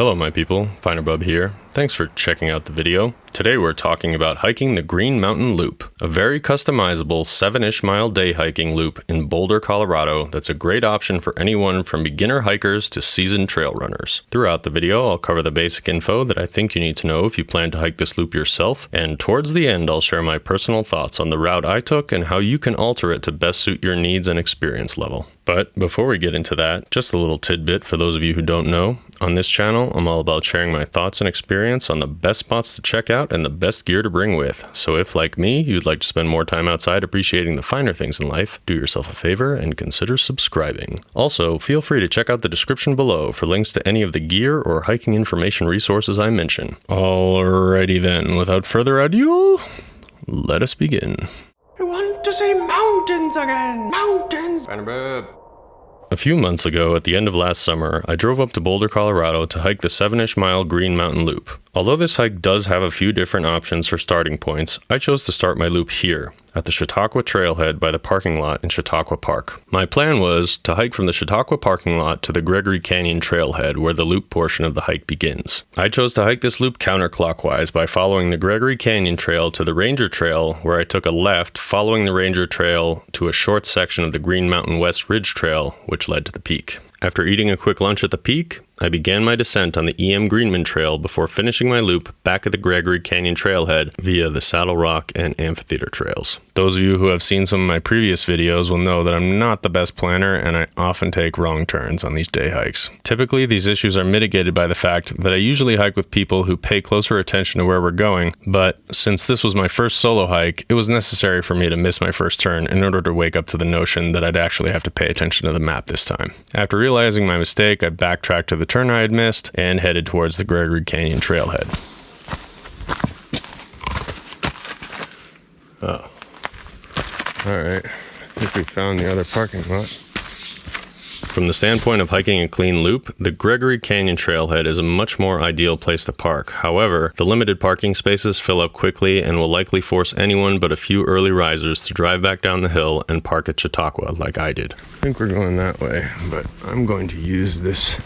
Hello my people, FinerBub here. Thanks for checking out the video. Today we're talking about hiking the Green Mountain Loop, a very customizable 7-ish mile day hiking loop in Boulder, Colorado that's a great option for anyone from beginner hikers to seasoned trail runners. Throughout the video I'll cover the basic info that I think you need to know if you plan to hike this loop yourself, and towards the end I'll share my personal thoughts on the route I took and how you can alter it to best suit your needs and experience level. But before we get into that, just a little tidbit for those of you who don't know. On this channel, I'm all about sharing my thoughts and experience on the best spots to check out and the best gear to bring with. So if, like me, you'd like to spend more time outside appreciating the finer things in life, do yourself a favor and consider subscribing. Also, feel free to check out the description below for links to any of the gear or hiking information resources I mention. Alrighty then, without further ado, let us begin. I want to see mountains again! Mountains! FinerBub. A few months ago, at the end of last summer, I drove up to Boulder, Colorado to hike the 7-ish mile Green Mountain Loop. Although this hike does have a few different options for starting points, I chose to start my loop here, at the Chautauqua Trailhead by the parking lot in Chautauqua Park. My plan was to hike from the Chautauqua parking lot to the Gregory Canyon Trailhead where the loop portion of the hike begins. I chose to hike this loop counterclockwise by following the Gregory Canyon Trail to the Ranger Trail, where I took a left following the Ranger Trail to a short section of the Green Mountain West Ridge Trail, which led to the peak. After eating a quick lunch at the peak, I began my descent on the Greenman Trail before finishing my loop back at the Gregory Canyon Trailhead via the Saddle Rock and Amphitheater trails. Those of you who have seen some of my previous videos will know that I'm not the best planner and I often take wrong turns on these day hikes. Typically, these issues are mitigated by the fact that I usually hike with people who pay closer attention to where we're going, but since this was my first solo hike, it was necessary for me to miss my first turn in order to wake up to the notion that I'd actually have to pay attention to the map this time. After realizing my mistake, I backtracked to the turn I had missed and headed towards the Gregory Canyon Trailhead. Oh. Alright, I think we found the other parking lot. From the standpoint of hiking a clean loop, the Gregory Canyon Trailhead is a much more ideal place to park. However, the limited parking spaces fill up quickly and will likely force anyone but a few early risers to drive back down the hill and park at Chautauqua like I did. I think we're going that way, but I'm going to use this.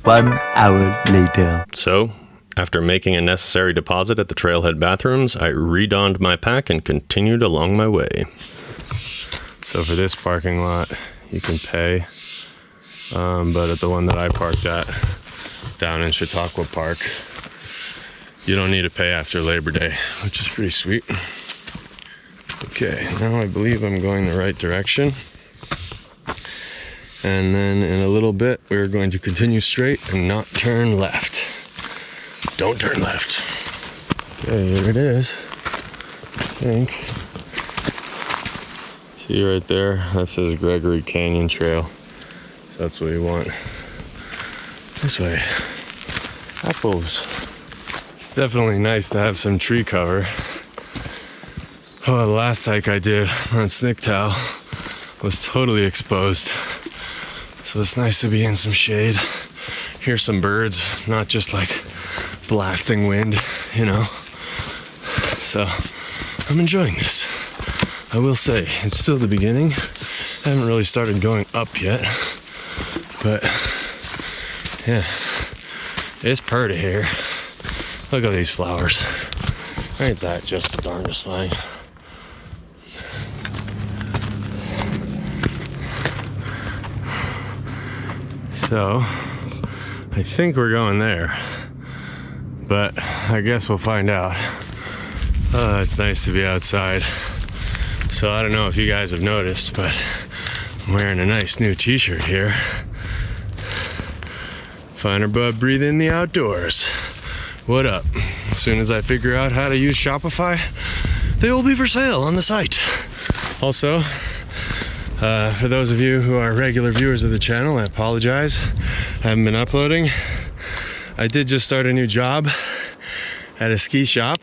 One hour later. So, after making a necessary deposit at the trailhead bathrooms, I redonned my pack and continued along my way. So for this parking lot, you can pay, but at the one that I parked at, down in Chautauqua Park, you don't need to pay after Labor Day, which is pretty sweet. Okay, now I believe I'm going the right direction. And then in a little bit, we're going to continue straight and not turn left. Don't turn left. Okay, here it is. I think. See right there? That says Gregory Canyon Trail. So that's what we want. This way. Apples. It's definitely nice to have some tree cover. Oh, the last hike I did on Snicktow was totally exposed. So it's nice to be in some shade. Hear some birds, not just like blasting wind, you know. So I'm enjoying this. I will say, it's still the beginning. I haven't really started going up yet. But yeah, it's pretty here. Look at these flowers. Ain't that just the darndest thing? So, I think we're going there, but I guess we'll find out. It's nice to be outside. So I don't know if you guys have noticed, but I'm wearing a nice new t-shirt here. FinerBub, breathe in the outdoors. What up? As soon as I figure out how to use Shopify, they will be for sale on the site. Also, for those of you who are regular viewers of the channel, I apologize. I haven't been uploading. I did just start a new job at a ski shop.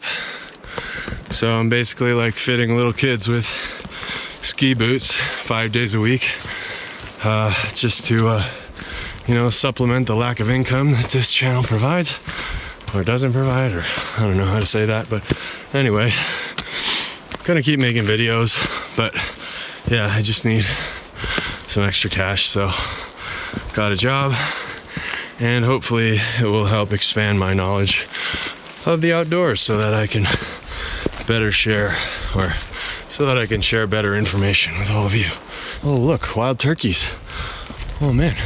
So I'm basically like fitting little kids with ski boots 5 days a week. Just to, supplement the lack of income that this channel provides. Or doesn't provide, or I don't know how to say that. But anyway, gonna keep making videos. But yeah, I just need some extra cash. So got a job, and hopefully it will help expand my knowledge of the outdoors so that I can better share, or so that I can share better information with all of you. Oh, look, wild turkeys. Oh man,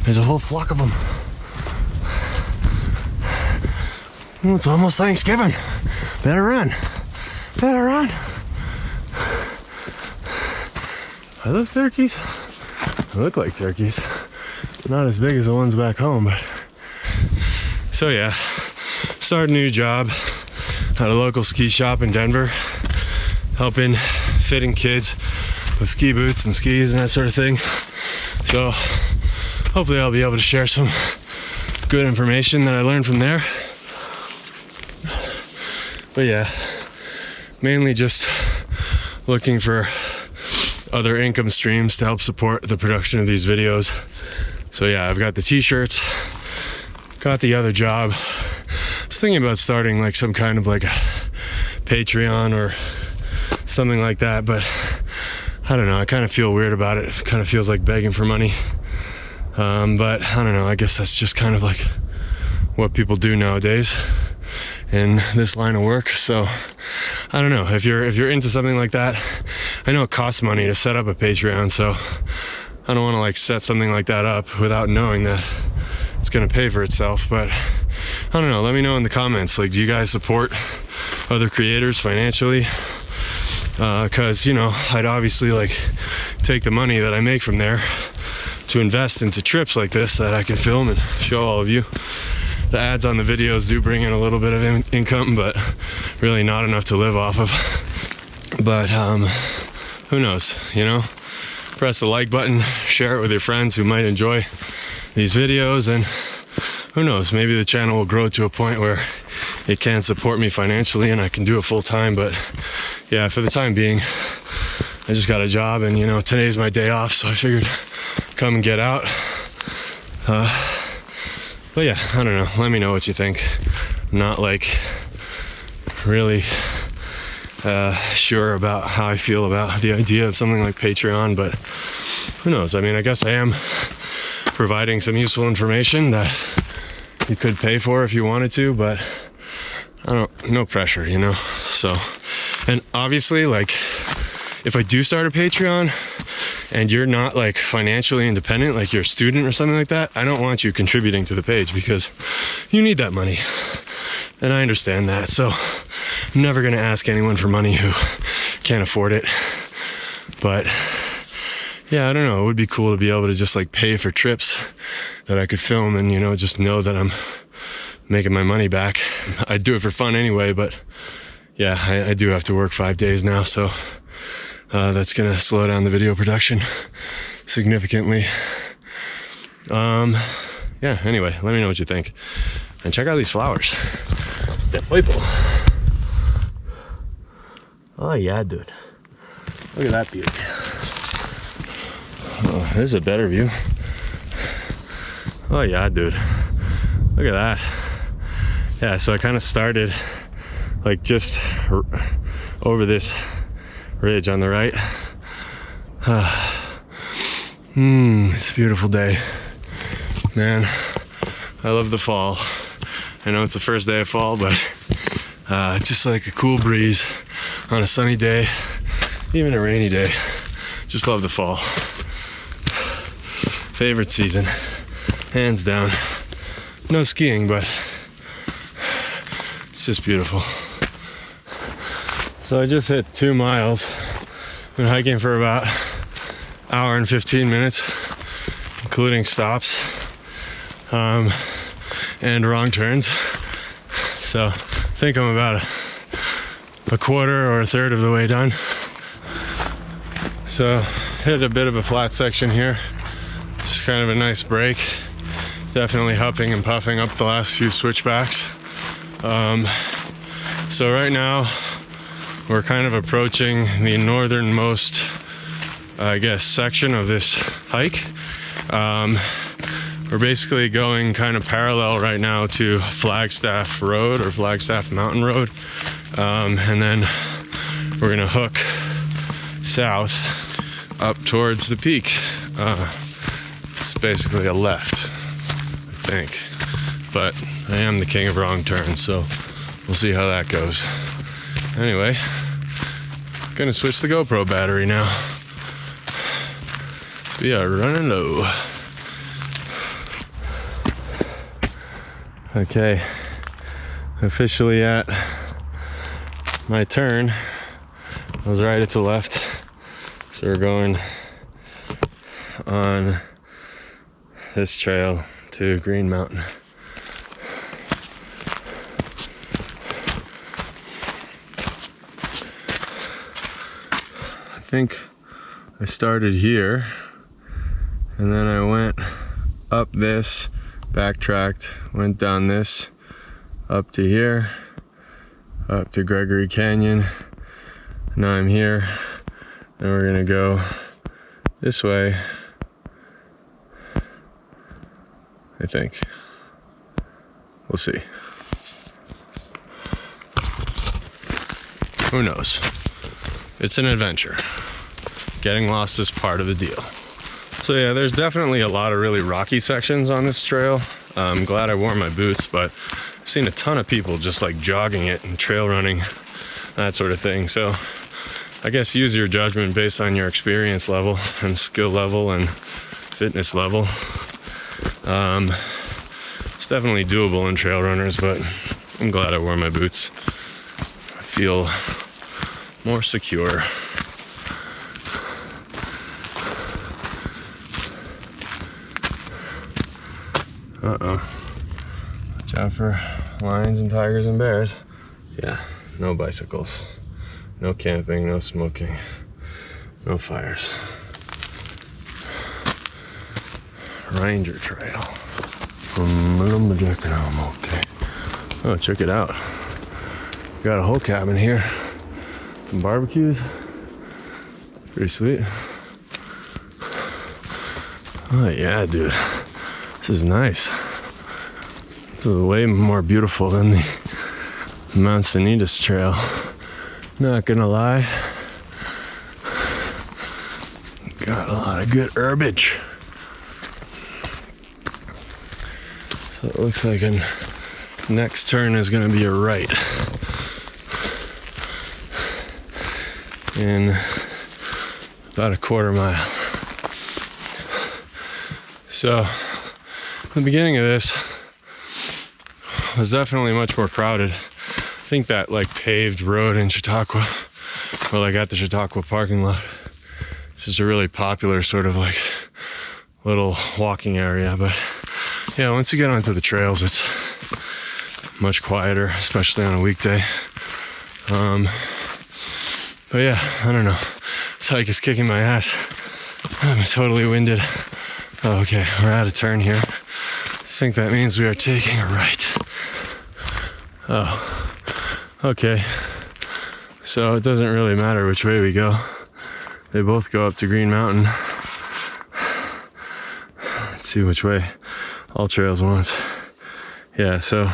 there's a whole flock of them. Oh, it's almost Thanksgiving. Better run. Better run. Are those turkeys? They look like turkeys. Not as big as the ones back home, but. So yeah, started a new job at a local ski shop in Denver, helping fitting kids with ski boots and skis and that sort of thing. So hopefully I'll be able to share some good information that I learned from there. But yeah, mainly just looking for other income streams to help support the production of these videos. So yeah, I've got the t-shirts, got the other job. I was thinking about starting like some kind of like a Patreon or something like that, but I don't know, I kind of feel weird about it. It kind of feels like begging for money. But I don't know, I guess that's just kind of like what people do nowadays in this line of work. So I don't know, if you're into something like that, I know it costs money to set up a Patreon, so I don't want to like set something like that up without knowing that it's going to pay for itself. But I don't know, let me know in the comments, like, do you guys support other creators financially? Because, you know, I'd obviously like take the money that I make from there to invest into trips like this that I can film and show all of you. The ads on the videos do bring in a little bit of income, but really not enough to live off of. But who knows, you know? Press the like button, share it with your friends who might enjoy these videos, and who knows, maybe the channel will grow to a point where it can support me financially and I can do it full time. But yeah, for the time being, I just got a job, and you know, today's my day off, so I figured come and get out. But yeah, I don't know, let me know what you think. I'm not like really sure about how I feel about the idea of something like Patreon, but who knows? I mean, I guess I am providing some useful information that you could pay for if you wanted to, but no pressure, you know? So, and obviously, like, if I do start a Patreon and you're not like financially independent, like you're a student or something like that, I don't want you contributing to the page because you need that money. And I understand that. So I'm never going to ask anyone for money who can't afford it. But yeah, I don't know. It would be cool to be able to just like pay for trips that I could film and, you know, just know that I'm making my money back. I'd do it for fun anyway, but yeah, I do have to work 5 days now. So that's gonna slow down the video production significantly. Yeah, anyway, let me know what you think. And check out these flowers. That purple. Oh yeah, dude. Look at that beauty. Oh, this is a better view. Oh yeah, dude. Look at that. Yeah, so I kind of started like just over this ridge on the right. It's a beautiful day, man. I love the fall. I know it's the first day of fall, but just like a cool breeze on a sunny day, even a rainy day. Just love the fall. Favorite season, hands down. No skiing, but it's just beautiful. So I just hit 2 miles. Been hiking for about an hour and 15 minutes, including stops and wrong turns. So I think I'm about a quarter or a third of the way done. So hit a bit of a flat section here. Just kind of a nice break. Definitely huffing and puffing up the last few switchbacks. So right now we're kind of approaching the northernmost, I guess, section of this hike. We're basically going kind of parallel right now to Flagstaff Road or Flagstaff Mountain Road. And then we're gonna hook south up towards the peak. It's basically a left, I think. But I am the king of wrong turns, so we'll see how that goes. Anyway, gonna switch the GoPro battery now. We are running low. Okay, officially at my turn. I was right, it's a left. So we're going on this trail to Green Mountain. I think I started here and then I went up this, backtracked, went down this, up to here, up to Gregory Canyon. Now I'm here. Then we're gonna go this way, I think. We'll see. Who knows? It's an adventure. Getting lost is part of the deal. So yeah, there's definitely a lot of really rocky sections on this trail. I'm glad I wore my boots, but I've seen a ton of people just like jogging it and trail running, that sort of thing. So I guess use your judgment based on your experience level and skill level and fitness level. It's definitely doable in trail runners, but I'm glad I wore my boots. I feel more secure. Uh-oh. Watch out for lions and tigers and bears. Yeah, no bicycles. No camping, no smoking, no fires. Ranger Trail. Okay. Oh, check it out. Got a whole cabin here. Some barbecues. Pretty sweet. Oh yeah, dude. This is nice. This is way more beautiful than the Mount Sanitas Trail. Not gonna lie. Got a lot of good herbage. So it looks like a next turn is gonna be a right. In about a quarter mile. So the beginning of this was definitely much more crowded. I think that like paved road in Chautauqua, or like at the Chautauqua parking lot, it's just a really popular sort of like little walking area. But yeah, once you get onto the trails, it's much quieter, especially on a weekday. But yeah, I don't know. This hike is kicking my ass. I'm totally winded. Oh, okay, we're at a turn here. I think that means we are taking a right. Oh, okay. So it doesn't really matter which way we go. They both go up to Green Mountain. Let's see which way All Trails wants. Yeah, so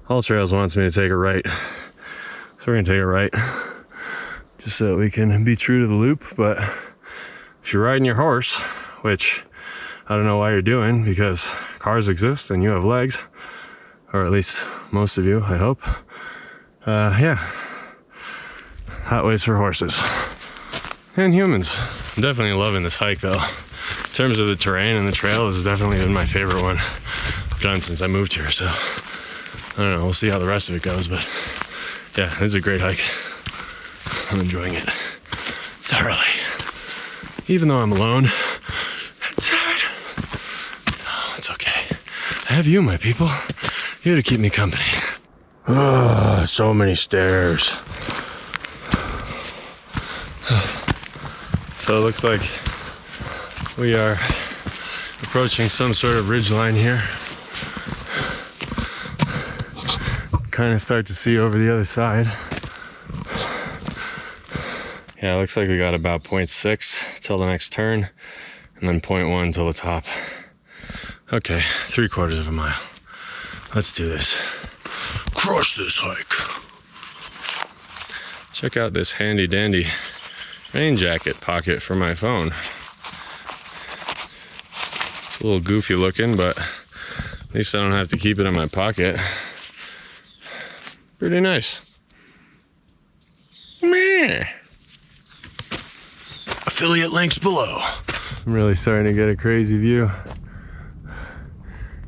All Trails wants me to take a right. So we're gonna take a right, just so that we can be true to the loop. But if you're riding your horse, which I don't know why you're doing, because cars exist and you have legs, or at least most of you, I hope. Yeah, hot ways for horses and humans. I'm definitely loving this hike though. In terms of the terrain and the trail, this has definitely been my favorite one I've done since I moved here. So I don't know, we'll see how the rest of it goes, but yeah, this is a great hike. I'm enjoying it thoroughly. Even though I'm alone, I'm tired. No, it's okay. I have you, my people. You're to keep me company. Oh, so many stairs. So it looks like we are approaching some sort of ridgeline here. Kind of start to see over the other side. Yeah, it looks like we got about 0.6 till the next turn, and then 0.1 till the top. Okay, 3/4 of a mile. Let's do this. Crush this hike. Check out this handy dandy rain jacket pocket for my phone. It's a little goofy looking, but at least I don't have to keep it in my pocket. Pretty nice. Meh. Affiliate links below. I'm really starting to get a crazy view.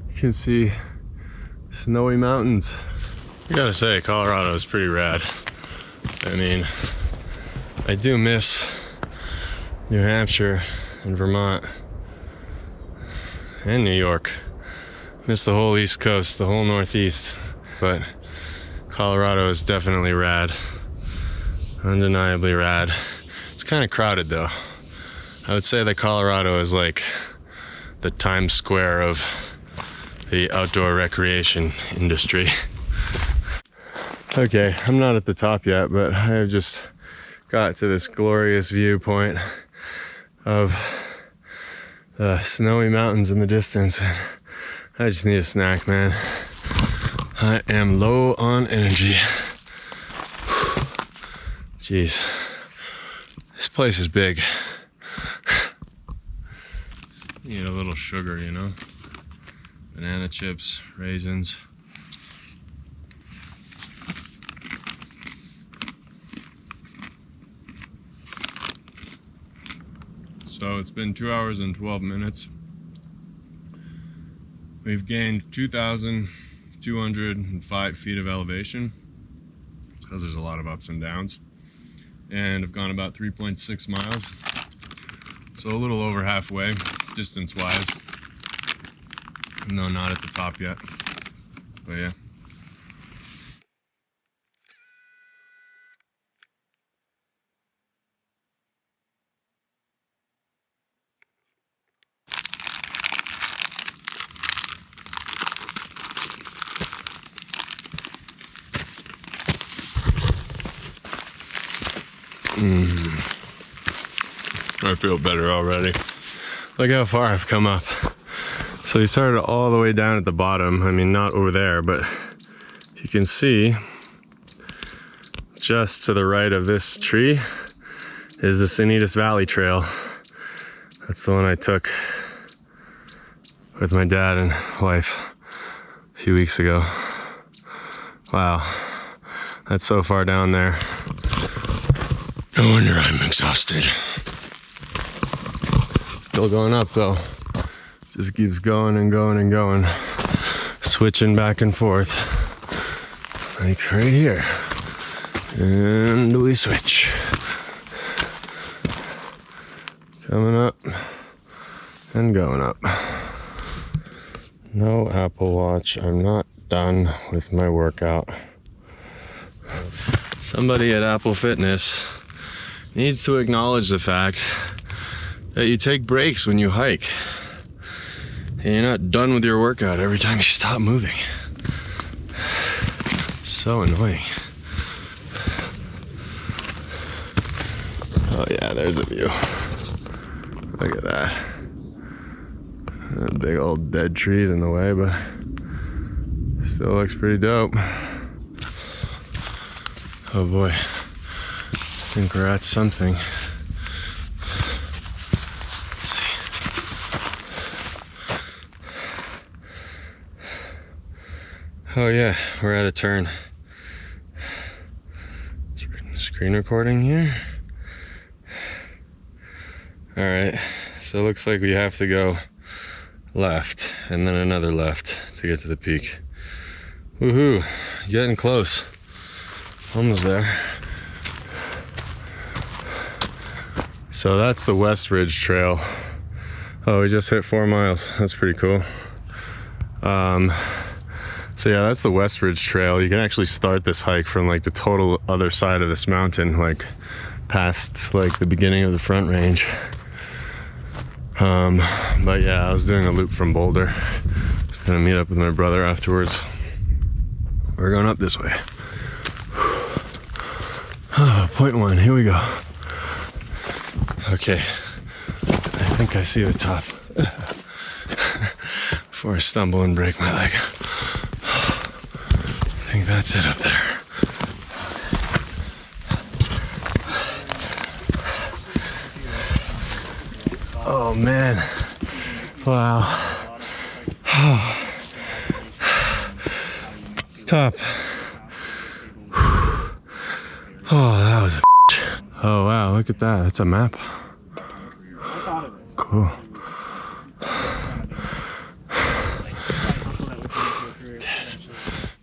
You can see snowy mountains. I gotta say, Colorado is pretty rad. I mean, I do miss New Hampshire and Vermont and New York. Miss the whole East Coast, the whole Northeast. But Colorado is definitely rad. Undeniably rad. It's kind of crowded though. I would say that Colorado is like the Times Square of the outdoor recreation industry. Okay, I'm not at the top yet, but I have just got to this glorious viewpoint of the snowy mountains in the distance. I just need a snack, man. I am low on energy. Jeez, this place is big. Need a little sugar, you know? Banana chips, raisins. So it's been 2 hours and 12 minutes. We've gained 2,205 feet of elevation. It's because there's a lot of ups and downs. And I've gone about 3.6 miles. So a little over halfway, distance-wise. No, not at the top yet. But yeah. I feel better already. Look how far I've come up. So we started all the way down at the bottom. I mean, not over there, but you can see just to the right of this tree is the Sanitas Valley Trail. That's the one I took with my dad and wife a few weeks ago. Wow, that's so far down there. No wonder I'm exhausted. Still going up though. Just keeps going and going and going. Switching back and forth. Like right here. And we switch. Coming up and going up. No Apple Watch. I'm not done with my workout. Somebody at Apple Fitness needs to acknowledge the fact that you take breaks when you hike. And you're not done with your workout every time you stop moving. So annoying. Oh yeah, there's a view. Look at that. Big old dead trees in the way, but still looks pretty dope. Oh boy. I think we're at something. Let's see. Oh yeah, we're at a turn. Screen recording here. All right, so it looks like we have to go left and then another left to get to the peak. Woohoo, getting close. Almost there. So that's the West Ridge Trail. Oh, we just hit 4 miles. That's pretty cool. So yeah, that's the West Ridge Trail. You can actually start this hike from like the total other side of this mountain, like past like the beginning of the Front Range. But yeah, I was doing a loop from Boulder. I was gonna meet up with my brother afterwards. We're going up this way. Oh, point 1, here we go. Okay, I think I see the top. Before I stumble and break my leg. I think that's it up there. Oh man. Wow. Top. Oh, that was a oh wow, look at that. That's a map. Cool.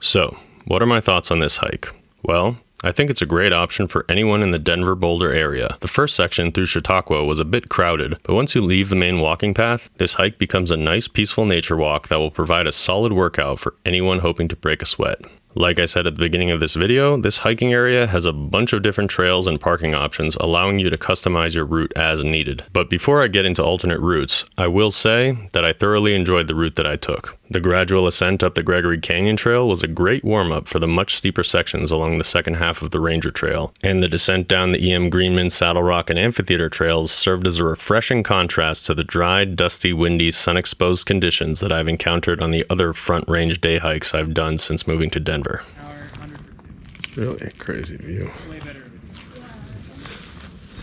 So, what are my thoughts on this hike? Well, I think it's a great option for anyone in the Denver-Boulder area. The first section through Chautauqua was a bit crowded, but once you leave the main walking path, this hike becomes a nice peaceful nature walk that will provide a solid workout for anyone hoping to break a sweat. Like I said at the beginning of this video, this hiking area has a bunch of different trails and parking options, allowing you to customize your route as needed. But before I get into alternate routes, I will say that I thoroughly enjoyed the route that I took. The gradual ascent up the Gregory Canyon Trail was a great warm-up for the much steeper sections along the second half of the Ranger Trail, and the descent down the EM Greenman, Saddle Rock, and Amphitheater trails served as a refreshing contrast to the dry, dusty, windy, sun-exposed conditions that I've encountered on the other Front Range day hikes I've done since moving to Denver. It's really a crazy view.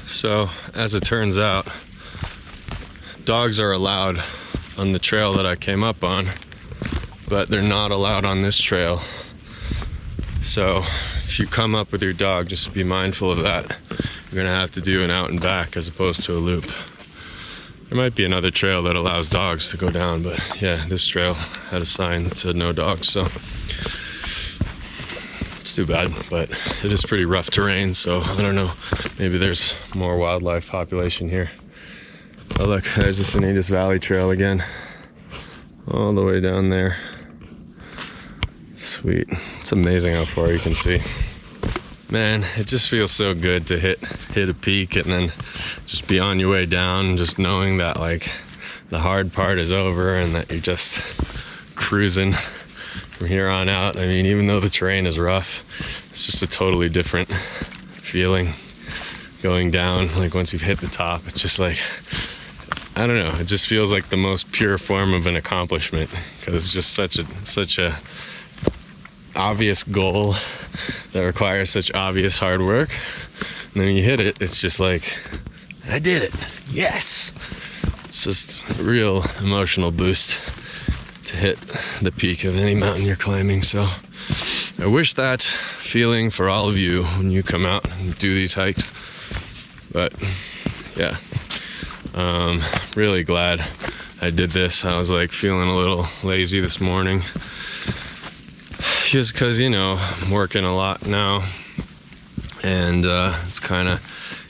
So, as it turns out, dogs are allowed on the trail that I came up on, but they're not allowed on this trail. So if you come up with your dog, just be mindful of that. You're gonna have to do an out and back as opposed to a loop. There might be another trail that allows dogs to go down, but yeah, this trail had a sign that said no dogs, so it's too bad, but it is pretty rough terrain, so I don't know, maybe there's more wildlife population here. Oh look, there's the Sanitas Valley Trail again, all the way down there. Sweet. It's amazing how far you can see. Man, it just feels so good to hit a peak and then just be on your way down, just knowing that like the hard part is over and that you're just cruising from here on out. I mean, even though the terrain is rough, it's just a totally different feeling going down. Like once you've hit the top, it's just like, I don't know, it just feels like the most pure form of an accomplishment, because it's just such a obvious goal that requires such obvious hard work, and then when you hit it, it's just like, I did it, yes. It's just a real emotional boost to hit the peak of any mountain you're climbing. So I wish that feeling for all of you when you come out and do these hikes. But yeah, really glad I did this. I was like feeling a little lazy this morning, just because, you know, I'm working a lot now, and it's kind of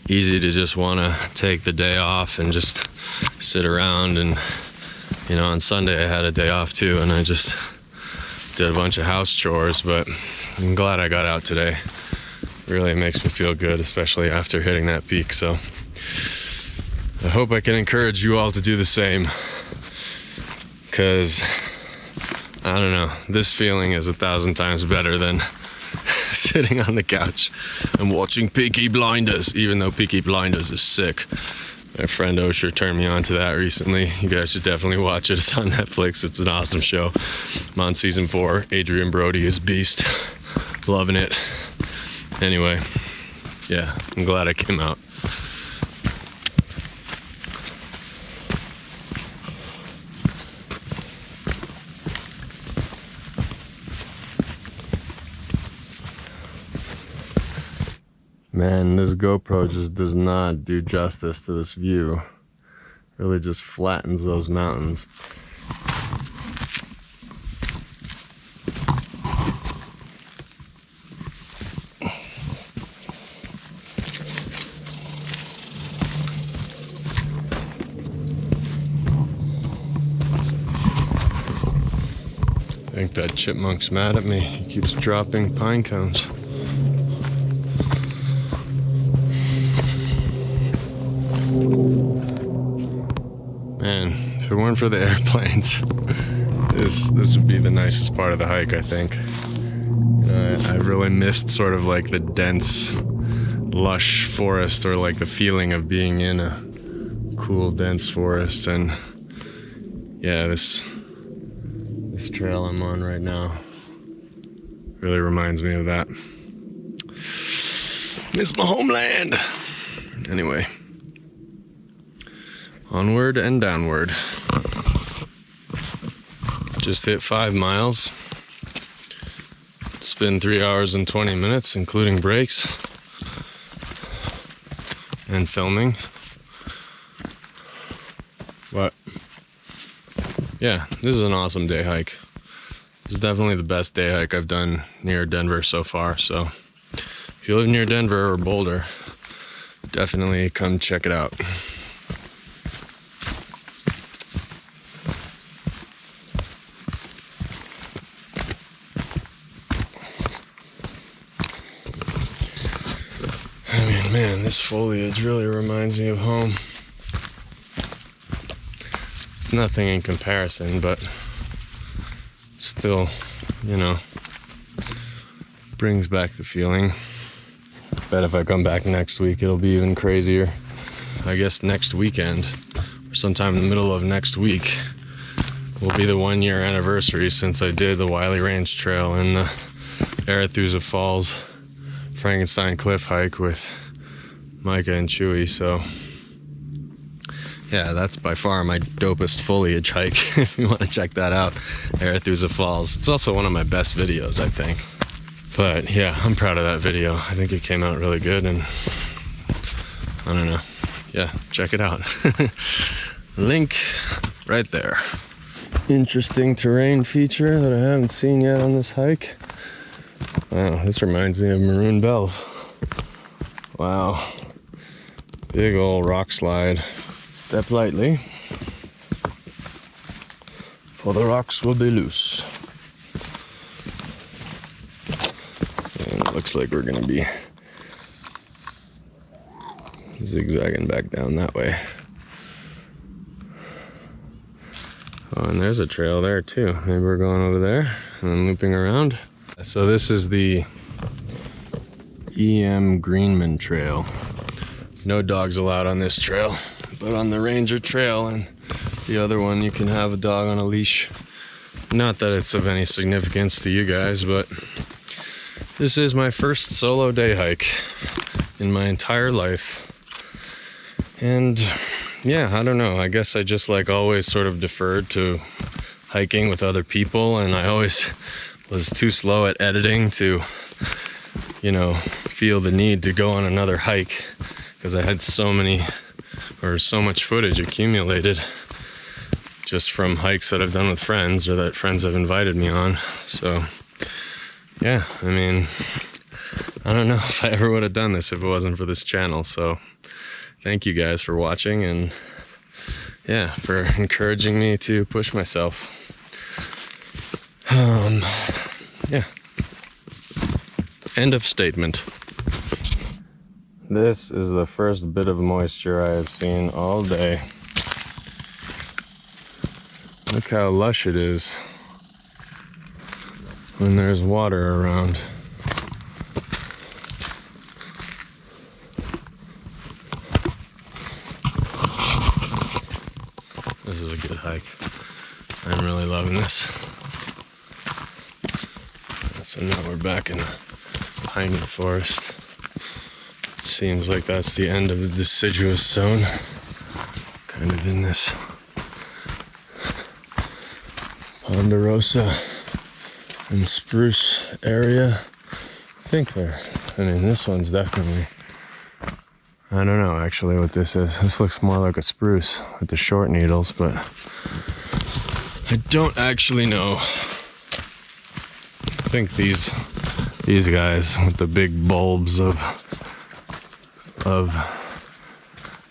easy to just want to take the day off and just sit around. And you know, on Sunday I had a day off too, and I just did a bunch of house chores, but I'm glad I got out today. Really makes me feel good, especially after hitting that peak. So I hope I can encourage you all to do the same, because I don't know, this feeling is 1,000 times better than sitting on the couch and watching Peaky Blinders, even though Peaky Blinders is sick. My friend Osher turned me on to that recently. You guys should definitely watch it. It's on Netflix. It's an awesome show. I'm on season 4. Adrian Brody is beast. Loving it. Anyway, yeah, I'm glad I came out. Man, this GoPro just does not do justice to this view. Really just flattens those mountains. I think that chipmunk's mad at me. He keeps dropping pine cones. Man, if it weren't for the airplanes, this would be the nicest part of the hike, I think. I really missed sort of like the dense, lush forest, or like the feeling of being in a cool, dense forest. And yeah, this trail I'm on right now really reminds me of that. Miss my homeland. Anyway, Onward and downward. Just hit 5 miles. It's been 3 hours and 20 minutes, including breaks and filming. But yeah, this is an awesome day hike. This is definitely the best day hike I've done near Denver so far. So if you live near Denver or Boulder, definitely come check it out. I mean, man, this foliage really reminds me of home. It's nothing in comparison, but still, you know, brings back the feeling. Bet if I come back next week, it'll be even crazier. I guess next weekend, or sometime in the middle of next week, will be the 1 year anniversary since I did the Wiley Range Trail and the Arethusa Falls Frankenstein Cliff hike with Micah and Chewy. So yeah, that's by far my dopest foliage hike. If you want to check that out, Arethusa Falls. It's also one of my best videos, I think. But yeah, I'm proud of that video. I think it came out really good, and I don't know. Yeah, check it out. Link right there. Interesting terrain feature that I haven't seen yet on this hike. Wow, this reminds me of Maroon Bells. Wow. Big old rock slide. Step lightly, for the rocks will be loose. And it looks like we're gonna be zigzagging back down that way. Oh, and there's a trail there too. Maybe we're going over there and then looping around. So this is the Greenman Trail. No dogs allowed on this trail, but on the Ranger Trail and the other one, you can have a dog on a leash. Not that it's of any significance to you guys, but this is my first solo day hike in my entire life. And yeah, I don't know. I guess I just like always sort of deferred to hiking with other people, and I always was too slow at editing to, you know, feel the need to go on another hike because I had so much footage accumulated just from hikes that I've done with friends or that friends have invited me on. So yeah, I mean, I don't know if I ever would have done this if it wasn't for this channel. So thank you guys for watching, and yeah, for encouraging me to push myself. Yeah. End of statement. This is the first bit of moisture I have seen all day. Look how lush it is when there's water around. This is a good hike. I'm really loving this. So now we're back in the piney forest. Seems like that's the end of the deciduous zone. Kind of in this ponderosa and spruce area. I mean, this one's definitely, I don't know actually what this is. This looks more like a spruce with the short needles, but I don't actually know. I think these guys with the big bulbs of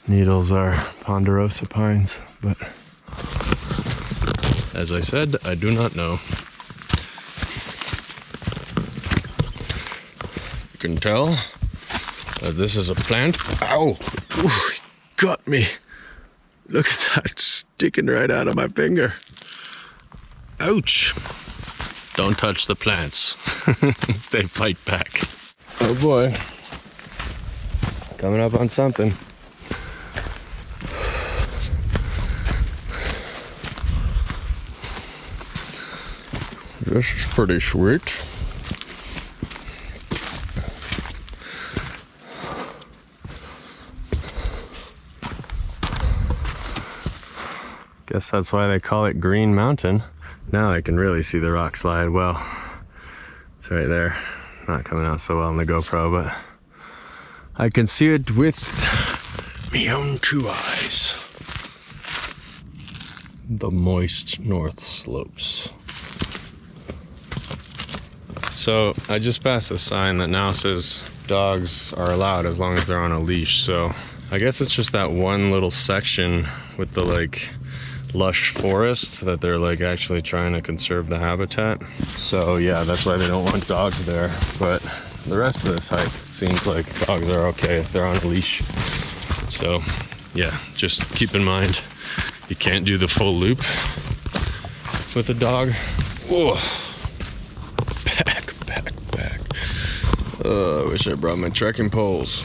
needles are ponderosa pines, but as I said, I do not know. You can tell that this is a plant. Ow! Ooh, it got me. Look at that sticking right out of my finger. Ouch! Don't touch the plants. They fight back. Oh boy. Coming up on something. This is pretty sweet. Guess that's why they call it Green Mountain. Now I can really see the rock slide well. It's right there. Not coming out so well in the GoPro, but I can see it with my own two eyes. The moist north slopes. So I just passed a sign that now says dogs are allowed as long as they're on a leash. So I guess it's just that one little section with the like lush forest that they're like actually trying to conserve the habitat. So yeah, that's why they don't want dogs there. But the rest of this hike, it seems like dogs are okay if they're on a leash. So yeah, just keep in mind, you can't do the full loop with a dog. Whoa. Back. I wish I brought my trekking poles.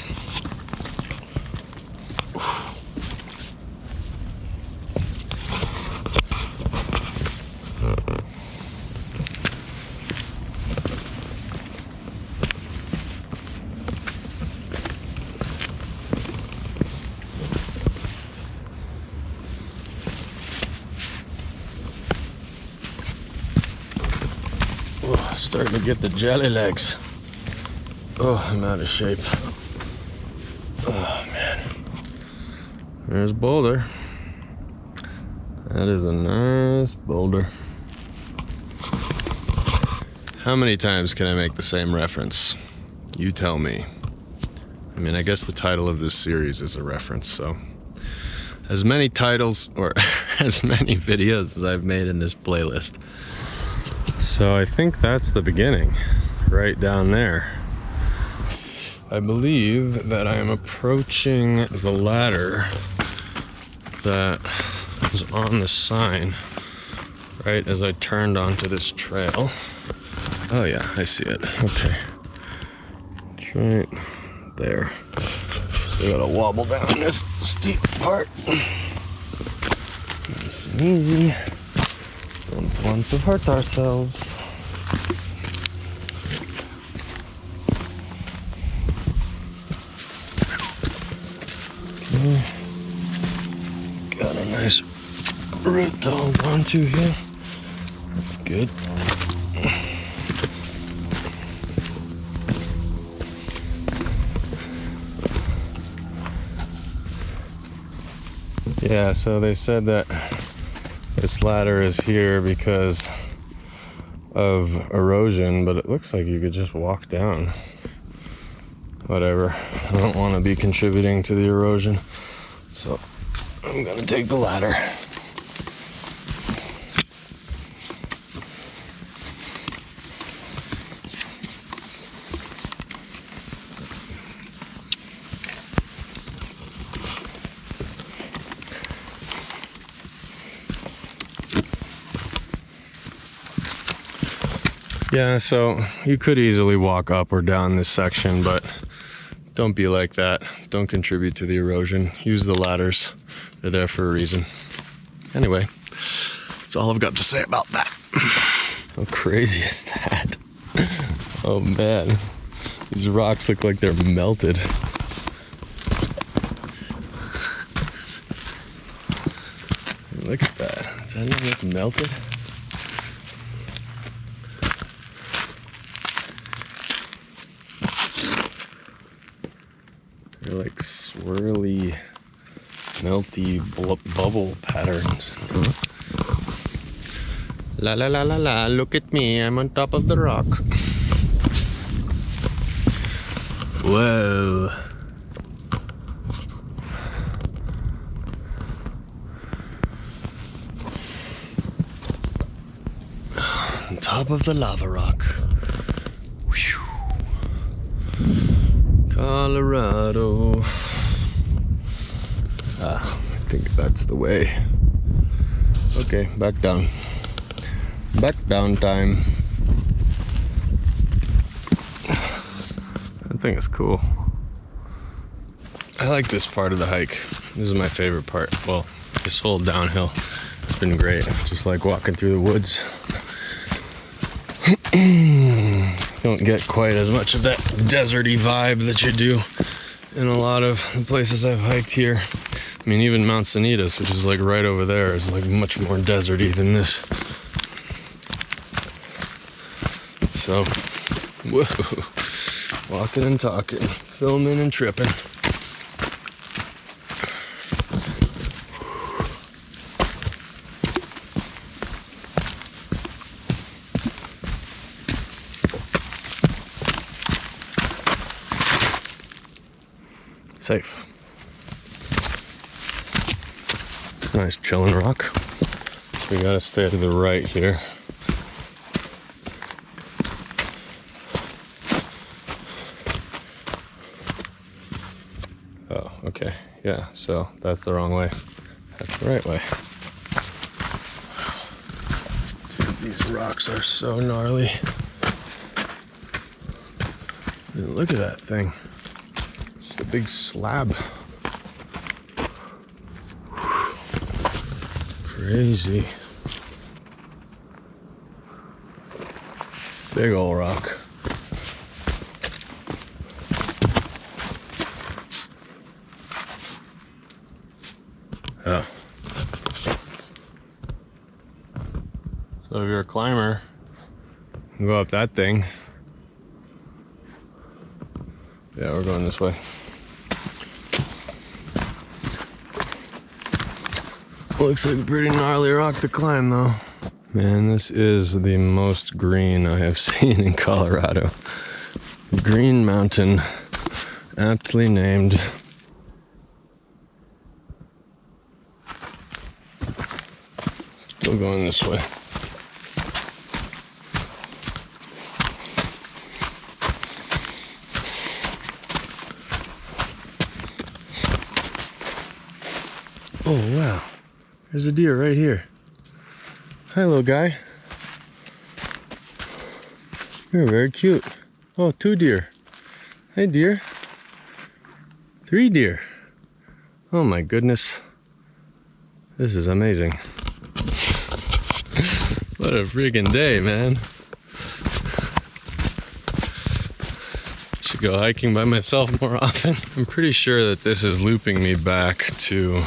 Starting to get the jelly legs. Oh, I'm out of shape. Oh man. There's Boulder. That is a nice boulder. How many times can I make the same reference? You tell me. I mean, I guess the title of this series is a reference, so as many titles or as many videos as I've made in this playlist. So I think that's the beginning, right down there. I believe that I am approaching the ladder that was on the sign right as I turned onto this trail. Oh yeah, I see it. Okay. It's right there. Still gotta wobble down this steep part. Nice and easy. Don't want to hurt ourselves. Okay. Got a nice root to hold on to here. That's good. Yeah, so they said that this ladder is here because of erosion, but it looks like you could just walk down. Whatever. I don't want to be contributing to the erosion, so I'm gonna take the ladder. Yeah, so you could easily walk up or down this section, but don't be like that. Don't contribute to the erosion. Use the ladders. They're there for a reason. Anyway, that's all I've got to say about that. How crazy is that? Oh man, these rocks look like they're melted. Look at that. Does that even look melted? They're like swirly, melty bubble patterns. La la la la la, look at me, I'm on top of the rock. Whoa. On top of the lava rock. Whew. Colorado. I think that's the way. Okay, back down. Back down time. That thing is cool. I like this part of the hike. This is my favorite part. Well, this whole downhill. It's been great. Just like walking through the woods. Don't get quite as much of that deserty vibe that you do in a lot of the places I've hiked here. I mean, even Mount Sanitas, which is like right over there, is like much more deserty than this. So, whoa, walking and talking, filming and tripping. Safe. It's a nice chilling rock. So we gotta stay to the right here. Oh, okay. Yeah, so that's the wrong way. That's the right way. Dude, these rocks are so gnarly. Dude, look at that thing. Just a big slab. Crazy. Big old rock. Oh. So if you're a climber, you can go up that thing. Yeah, we're going this way. Looks like a pretty gnarly rock to climb though. Man, this is the most green I have seen in Colorado. Green Mountain, aptly named. Still going this way. Oh wow. There's a deer right here. Hi, little guy. You're very cute. Oh, 2 deer. Hey, deer. 3 deer. Oh my goodness. This is amazing. What a freaking day, man. Should go hiking by myself more often. I'm pretty sure that this is looping me back to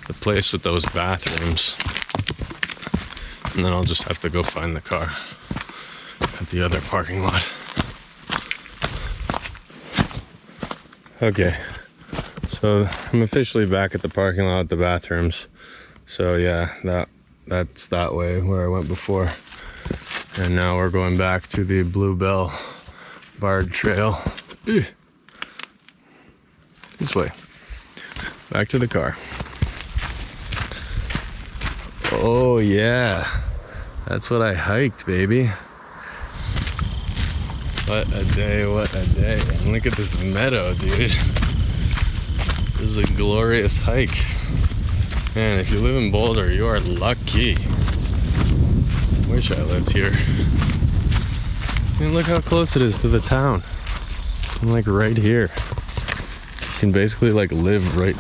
the place with those bathrooms. And then I'll just have to go find the car at the other parking lot. Okay, so I'm officially back at the parking lot at the bathrooms. So yeah, that's that way where I went before. And now we're going back to the Bluebell Bard Trail. This way. Back to the car. Oh yeah, that's what I hiked, baby. What a day, what a day. And look at this meadow, dude. This is a glorious hike. Man, if you live in Boulder, you are lucky. Wish I lived here. I mean, look how close it is to the town. I'm like right here. You can basically like live right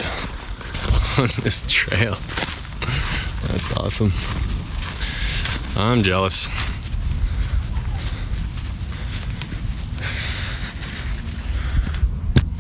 on this trail. That's awesome. I'm jealous.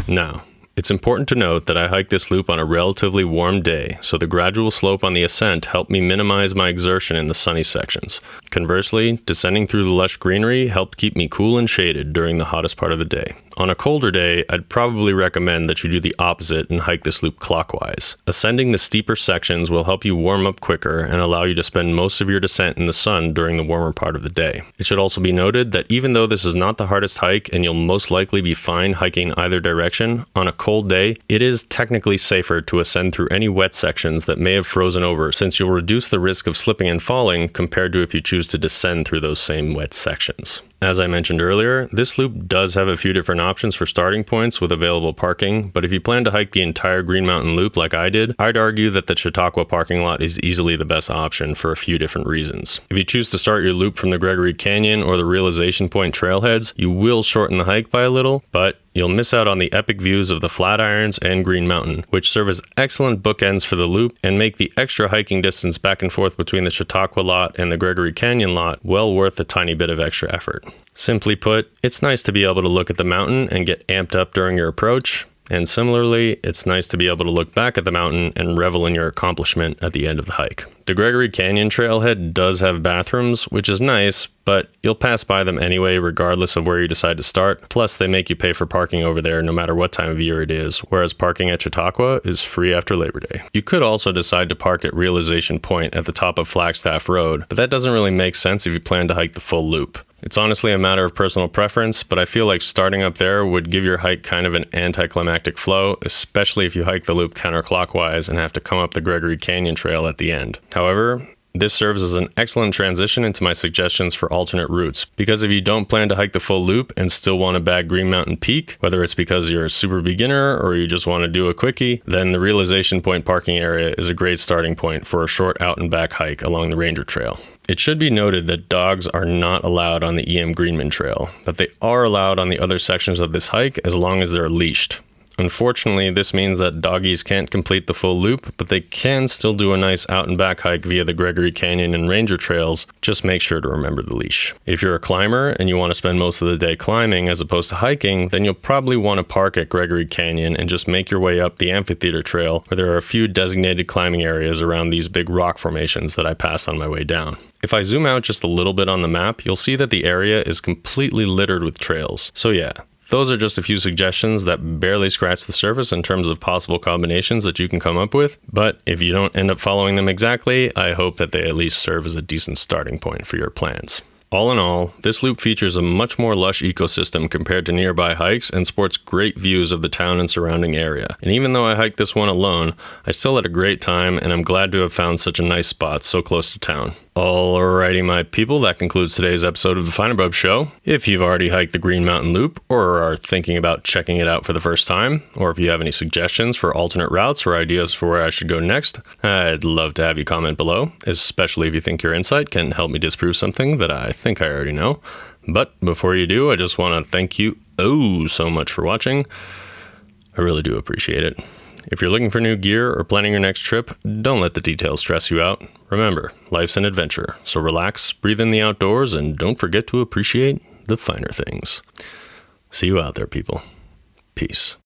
Now, it's important to note that I hiked this loop on a relatively warm day, so the gradual slope on the ascent helped me minimize my exertion in the sunny sections. Conversely, descending through the lush greenery helped keep me cool and shaded during the hottest part of the day. On a colder day, I'd probably recommend that you do the opposite and hike this loop clockwise. Ascending the steeper sections will help you warm up quicker and allow you to spend most of your descent in the sun during the warmer part of the day. It should also be noted that even though this is not the hardest hike and you'll most likely be fine hiking either direction, on a cold day, it is technically safer to ascend through any wet sections that may have frozen over, since you'll reduce the risk of slipping and falling compared to if you choose to descend through those same wet sections. As I mentioned earlier, this loop does have a few different options for starting points with available parking, but if you plan to hike the entire Green Mountain Loop like I did, I'd argue that the Chautauqua parking lot is easily the best option for a few different reasons. If you choose to start your loop from the Gregory Canyon or the Realization Point trailheads, you will shorten the hike by a little, but you'll miss out on the epic views of the Flatirons and Green Mountain, which serve as excellent bookends for the loop and make the extra hiking distance back and forth between the Chautauqua lot and the Gregory Canyon lot well worth a tiny bit of extra effort. Simply put, it's nice to be able to look at the mountain and get amped up during your approach, And similarly, it's nice to be able to look back at the mountain and revel in your accomplishment at the end of the hike. The Gregory Canyon Trailhead does have bathrooms, which is nice, but you'll pass by them anyway regardless of where you decide to start. Plus, they make you pay for parking over there no matter what time of year it is, whereas parking at Chautauqua is free after Labor Day. You could also decide to park at Realization Point at the top of Flagstaff Road, but that doesn't really make sense if you plan to hike the full loop. It's honestly a matter of personal preference, but I feel like starting up there would give your hike kind of an anticlimactic flow, especially if you hike the loop counterclockwise and have to come up the Gregory Canyon Trail at the end. However, this serves as an excellent transition into my suggestions for alternate routes, because if you don't plan to hike the full loop and still want to bag Green Mountain Peak, whether it's because you're a super beginner or you just want to do a quickie, then the Realization Point parking area is a great starting point for a short out and back hike along the Ranger Trail. It should be noted that dogs are not allowed on the EM Greenman Trail, but they are allowed on the other sections of this hike as long as they're leashed. Unfortunately, this means that doggies can't complete the full loop, but they can still do a nice out and back hike via the Gregory Canyon and Ranger Trails. Just make sure to remember the leash. If you're a climber and you want to spend most of the day climbing as opposed to hiking, then you'll probably want to park at Gregory Canyon and just make your way up the Amphitheater Trail, where there are a few designated climbing areas around these big rock formations that I passed on my way down. If I zoom out just a little bit on the map, you'll see that the area is completely littered with trails. So yeah, those are just a few suggestions that barely scratch the surface in terms of possible combinations that you can come up with, but if you don't end up following them exactly, I hope that they at least serve as a decent starting point for your plans. All in all, this loop features a much more lush ecosystem compared to nearby hikes and sports great views of the town and surrounding area. And even though I hiked this one alone, I still had a great time and I'm glad to have found such a nice spot so close to town. Alrighty, my people, that concludes today's episode of the FinerBub Show. If you've already hiked the Green Mountain Loop or are thinking about checking it out for the first time, or if you have any suggestions for alternate routes or ideas for where I should go next, I'd love to have you comment below, especially if you think your insight can help me disprove something that I think I already know. But before you do, I just want to thank you so much for watching. I really do appreciate it. If you're looking for new gear or planning your next trip, don't let the details stress you out. Remember, life's an adventure, so relax, breathe in the outdoors, and don't forget to appreciate the finer things. See you out there, people. Peace.